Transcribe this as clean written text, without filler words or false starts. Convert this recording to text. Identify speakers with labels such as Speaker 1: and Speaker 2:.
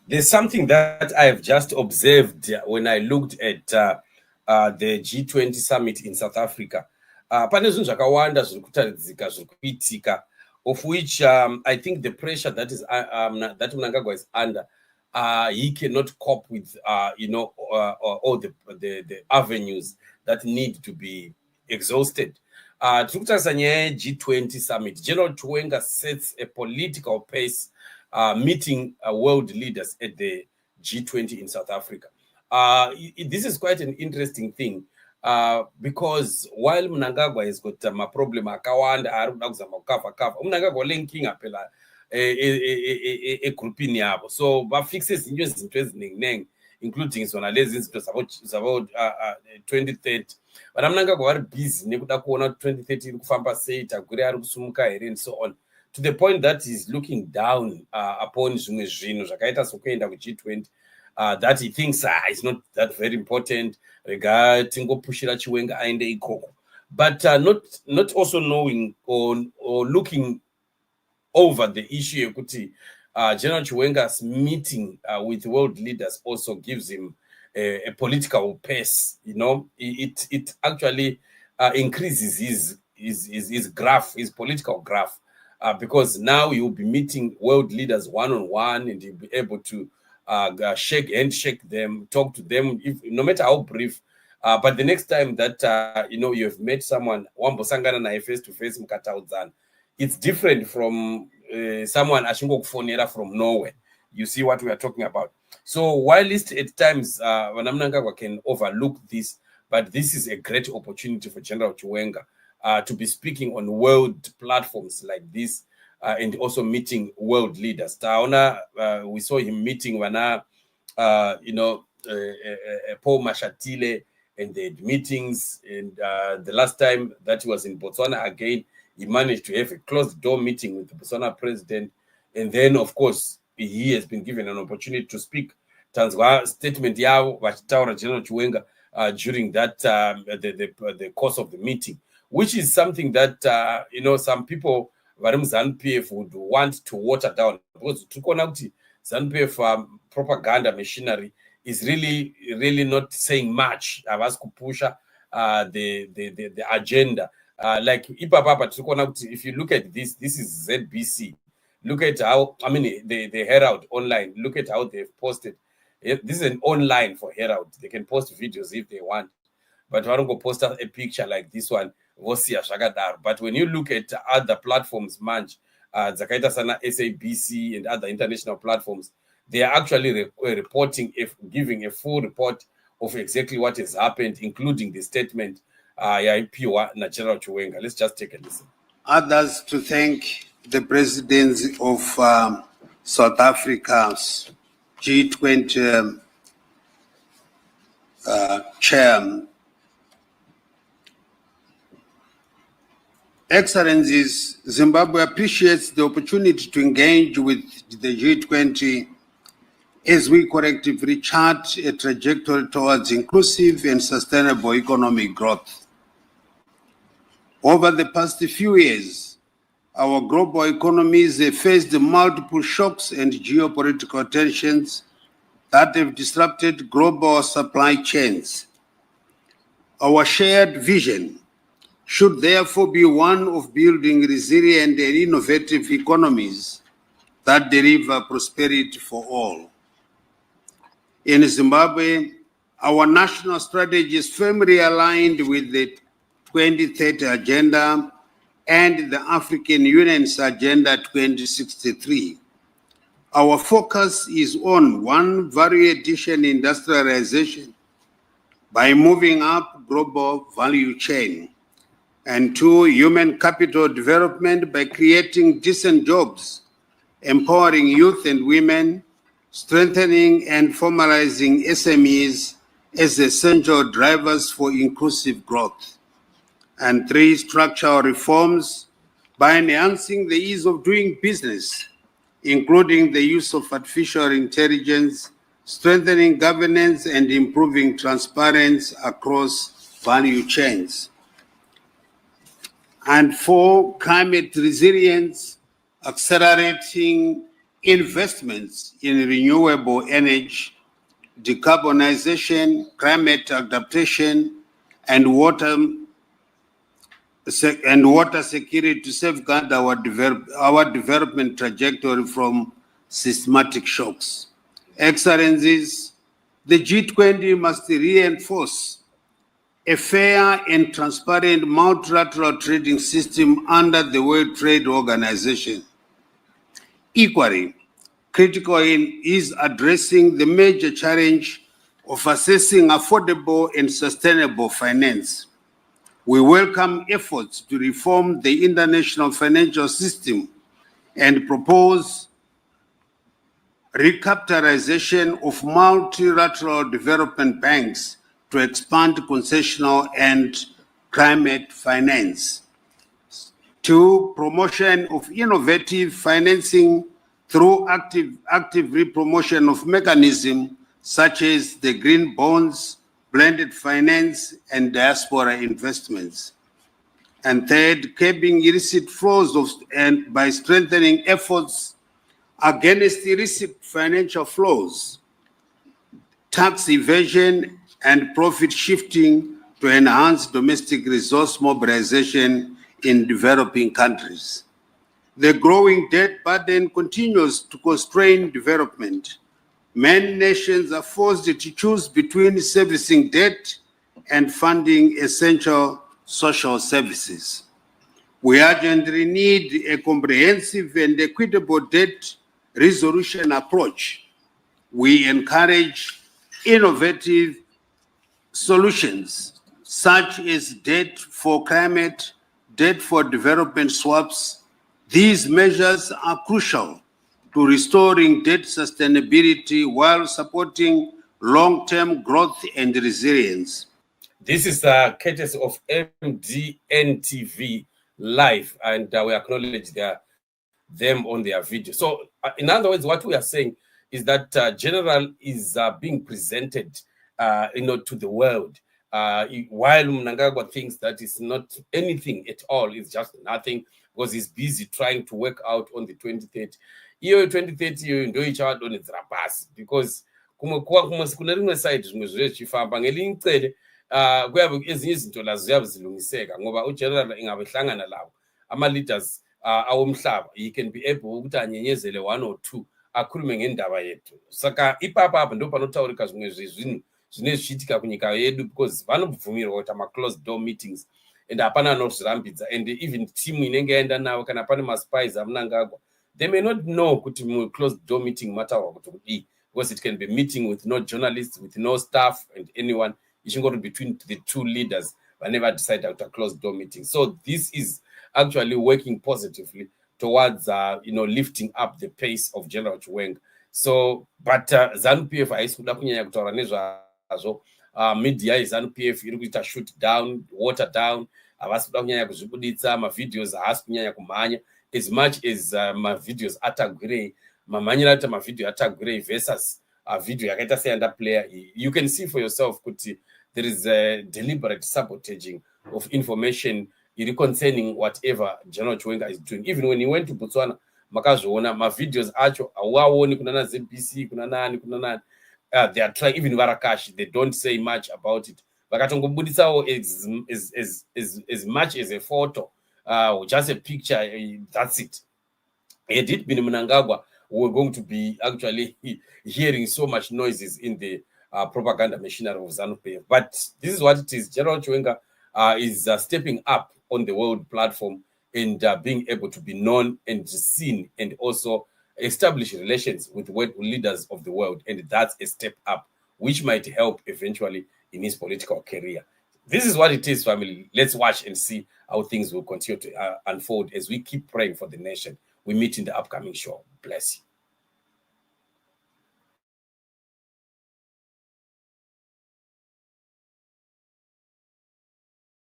Speaker 1: There's something that I've just observed when I looked at the G20 summit in South Africa. Pane zvinhu zvakawanda zviri kutaridzika zviri kuitika, of which I think the pressure that Mnangagwa is under, he cannot cope with all the avenues that need to be exhausted. Tiri kutarisa nyaya yeG20 summit. General Chiwenga sets a political pace meeting world leaders at the G20 in South Africa. This is quite an interesting thing because while Mnangagwa has got a problem akawanda ari kuda kuzama kukavha Mnangagwa linking apela egroupini yavo, so vafixe zinto ezinenginengi including zona lezi zinto zavo 2030, but Mnangagwa vari busy nekuda kuona 2030 iri kufamba sei, Tagore ari kusumuka here and so on, to the point that he's looking down upon zvimwe zvinhu zvakaita sokuenda kuG20 that he thinks is not that very important. Rega tingopushira Chiwenga aende ikoko, but not also knowing or looking over the issue yekuti General Chiwenga's meeting with world leaders also gives him a political pace. It actually increases his graph, his political graph. Because now you'll be meeting world leaders one-on-one, and you'll be able to handshake them, talk to them, no matter how brief. But the next time that you have met someone, wambosangana naye face to face mukataudzana, it's different from someone ashingokufonera from nowhere. You see what we are talking about. So while at times Mnangagwa can overlook this, but this is a great opportunity for General Chiwenga to be speaking on world platforms like this and also meeting world leaders. We saw him meeting Paul Mashatile, and they had meetings. And the last time that he was in Botswana again, he managed to have a closed door meeting with the Botswana president. And then, of course, he has been given an opportunity to speak. Tanzwa statement yao vachitaura General Chiwenga during that the course of the meeting, which is something that some people vari muZANU-PF would want to water down, because tikuona kuti ZANU-PF propaganda machinery is really not saying much. Havasi kupusha the agenda. Like ipapapa tikuona kuti if you look at this is ZBC. Look at how, the Herald online, look at how they've posted. This is an online for Herald. They can post videos if they want, but I don't go post a picture like this one. But when you look at other platforms, Zakaita Sana, SABC, and other international platforms, they are actually reporting, giving a full report of exactly what has happened, including the statement. General Chiwenga. Let's just take a listen.
Speaker 2: Others to thank the presidents of South Africa's G20 chair. Excellencies, Zimbabwe appreciates the opportunity to engage with the G20 as we collectively chart a trajectory towards inclusive and sustainable economic growth. Over the past few years, our global economies have faced multiple shocks and geopolitical tensions that have disrupted global supply chains. Our shared vision should therefore be one of building resilient and innovative economies that deliver prosperity for all. In Zimbabwe, our national strategy is firmly aligned with the 2030 Agenda and the African Union's Agenda 2063. Our focus is on 1, value addition industrialization by moving up global value chain, and 2, human capital development by creating decent jobs, empowering youth and women, strengthening and formalizing SMEs as essential drivers for inclusive growth, and 3, structural reforms by enhancing the ease of doing business, including the use of artificial intelligence, strengthening governance, and improving transparency across value chains. And 4, climate resilience, accelerating investments in renewable energy, decarbonization, climate adaptation, and water security to safeguard our development trajectory from systematic shocks. Excellencies, the G20 must reinforce a fair and transparent multilateral trading system under the World Trade Organization. Equally, critical is addressing the major challenge of assessing affordable and sustainable finance. We welcome efforts to reform the international financial system and propose recapitalization of multilateral development banks to expand concessional and climate finance. 2, promotion of innovative financing through active re-promotion of mechanisms such as the green bonds, blended finance, and diaspora investments. And 3rd, curbing illicit flows and by strengthening efforts against illicit financial flows, tax evasion, and profit shifting to enhance domestic resource mobilization in developing countries. The growing debt burden continues to constrain development. Many nations are forced to choose between servicing debt and funding essential social services. We urgently need a comprehensive and equitable debt resolution approach. We encourage innovative solutions such as debt for climate, debt for development swaps. These measures are crucial to restoring debt sustainability while supporting long-term growth and resilience.
Speaker 1: This is courtesy of MDNTV Live, and we acknowledge them on their video. So, in other words, what we are saying is that General is being presented, to the world, while Mnangagwa thinks that it's not anything at all, it's just nothing, because he's busy trying to work out on the 2030. Iyo 2030 iyo ndo ichawadonhedzera pasi, because kune rimwe side zvimwe zviri zvichifamba ngelinye icele kuyabe ezinye izinto lazo ziyabe zilungiseka ngoba ugeneral ingabe hlangana lawo ama-leaders awomhlaba, he can be able ukuthi anyenyezele 1 or 2 akhulume ngendaba yethu. Saka ipapa ndo panotaurika zvimwe zvezvinhu zvine zvichiitika kunyika yedu, because vanobvumirwa kuti ama-closed door meetings and hapana anozvirambidza, and even team inenge yaenda navo kana pane maspies aMnangagwa, they may not know kuti mu-closed door meeting mataurwa kuti kudii, because it can be meeting with no journalists, with no staff and anyone. It should go between the two leaders whenever decide to close door meeting. So this is actually working positively towards lifting up the pace of General Chiwenga. So but ZANU-PF haisikuda kunyanya kutaura nezvazvo. Media yeZANU-PF iri kuita shoot down, water down, havasi kuda kunyanya kuzvibuditsa, ma-videos haasi kunyanya kumhanya as much as ma-videos atagwirei, mamhanyira aita ma-video atagwirei versus video yakaita seanda player. You can see for yourself kuti there is a deliberate sabotaging of information concerning whatever General Chiwenga is doing. Even when he went to Botswana, makazviona ma-videos acho awaoni kunana ZBC kunana they are trying, even Varakash, they don't say much about it. Vakatongobuditsawo as much as a photo, just a picture, that's it. Had it been Mnangagwa, we're going to be actually hearing so much noises in the propaganda machinery of ZANU-PF. But this is what it is. General Chiwenga is stepping up on the world platform and being able to be known and seen and also establish relations with leaders of the world. And that's a step up, which might help eventually in his political career. This is what it is, family. Let's watch and see how things will continue to unfold as we keep praying for the nation. We meet in the upcoming show. Bless you.